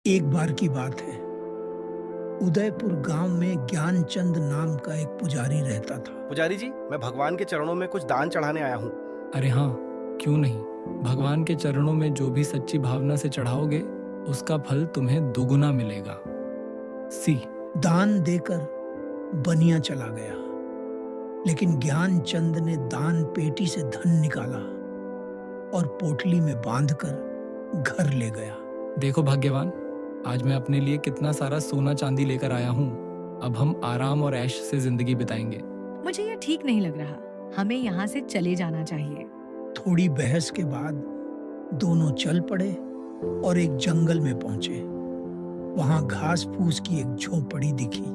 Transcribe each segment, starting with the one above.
एक बार की बात है, उदयपुर गांव में ज्ञानचंद नाम का एक पुजारी रहता था। पुजारी जी, मैं भगवान के चरणों में कुछ दान चढ़ाने आया हूँ। अरे हाँ, क्यों नहीं। भगवान के चरणों में जो भी सच्ची भावना से चढ़ाओगे उसका फल तुम्हें दुगुना मिलेगा। सी दान देकर बनिया चला गया, लेकिन ज्ञानचंद ने दान पेटी से धन निकाला और पोटली में बांधकर घर ले गया। देखो भाग्यवान, आज मैं अपने लिए कितना सारा सोना चांदी लेकर आया हूँ। अब हम आराम और ऐश से जिंदगी बिताएंगे। मुझे यह ठीक नहीं लग रहा, हमें यहाँ से चले जाना चाहिए। थोड़ी बहस के बाद दोनों चल पड़े और एक जंगल में पहुंचे। वहां घास फूस की एक झोपड़ी दिखी।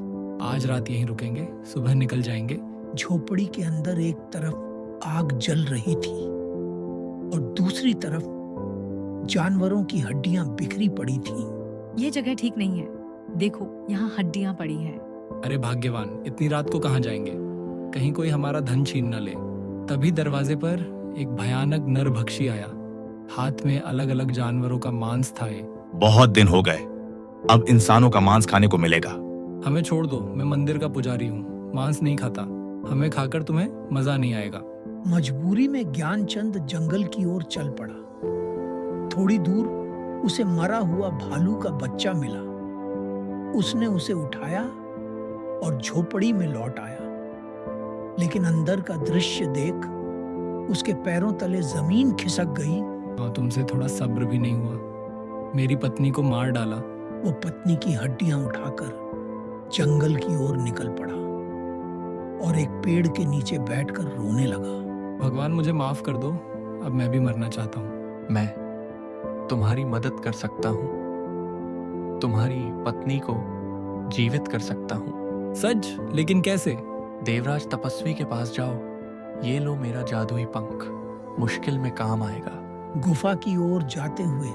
आज रात यहीं रुकेंगे, सुबह निकल जाएंगे। झोपड़ी के अंदर एक तरफ आग जल रही थी और दूसरी तरफ जानवरों की हड्डियां बिखरी पड़ी थीं। ये जगह ठीक नहीं है, देखो यहाँ हड्डियां पड़ी हैं। अरे भाग्यवान, इतनी रात को कहाँ जाएंगे? कहीं कोई हमारा धन छीन न ले। तभी दरवाजे पर एक भयानक नरभक्षी आया। हाथ में अलग अलग जानवरों का मांस था। बहुत दिन हो गए, अब इंसानों का मांस खाने को मिलेगा। हमें छोड़ दो, मैं मंदिर का पुजारी हूँ, मांस नहीं खाता। हमें खाकर तुम्हें मजा नहीं आएगा। मजबूरी में ज्ञानचंद जंगल की ओर चल पड़ा। थोड़ी दूर उसे मरा हुआ भालू का बच्चा मिला। उसने उसे उठाया और झोपड़ी में लौट आया, लेकिन अंदर का दृश्य देख उसके पैरों तले जमीन खिसक गई। हाँ, तुमसे थोड़ा सब्र भी नहीं हुआ। मेरी पत्नी को मार डाला। वो पत्नी की हड्डियां उठाकर जंगल की ओर निकल पड़ा और एक पेड़ के नीचे बैठकर रोने लगा। भगवान, मुझे माफ कर दो, अब मैं भी मरना चाहता हूँ। मैं तुम्हारी मदद कर सकता हूँ, तुम्हारी पत्नी को जीवित कर सकता हूँ। सच? लेकिन कैसे? देवराज तपस्वी के पास जाओ, ये लो मेरा जादुई पंख, मुश्किल में काम आएगा। गुफा की ओर जाते हुए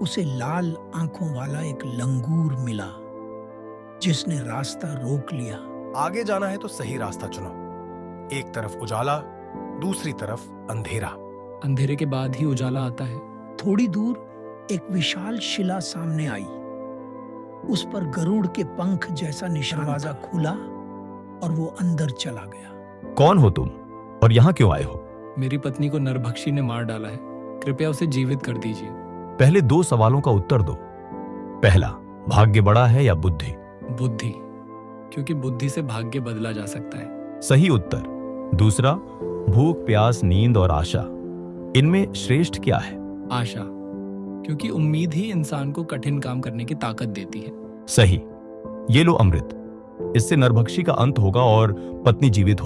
उसे लाल आंखों वाला एक लंगूर मिला, जिसने रास्ता रोक लिया। आगे जाना है तो सही रास्ता चुनो। एक तरफ उजाला, दूसरी तरफ अंधेरा। अंधेरे के बाद ही उजाला आता है। थोड़ी दूर एक विशाल शिला सामने आई। उस पर गरुड़ के पंख जैसा निशान। दरवाजा खुला और वो अंदर चला गया। कौन हो तुम और यहाँ क्यों आए हो? मेरी पत्नी को नरभक्षी ने मार डाला है, कृपया उसे जीवित कर दीजिए। पहले 2 सवालों का उत्तर दो। पहला, भाग्य बड़ा है या बुद्धि? बुद्धि, क्योंकि बुद्धि से भाग्य बदला जा सकता है। सही उत्तर। दूसरा, भूख, प्यास, नींद और आशा, इनमें श्रेष्ठ क्या है? आशा, क्योंकि उम्मीद ही इंसान को कठिन काम करने की ताकत देती है। सही। ये लो अमृत, इससे नरभक्षी का अंत होगा और पत्नी जीवित हो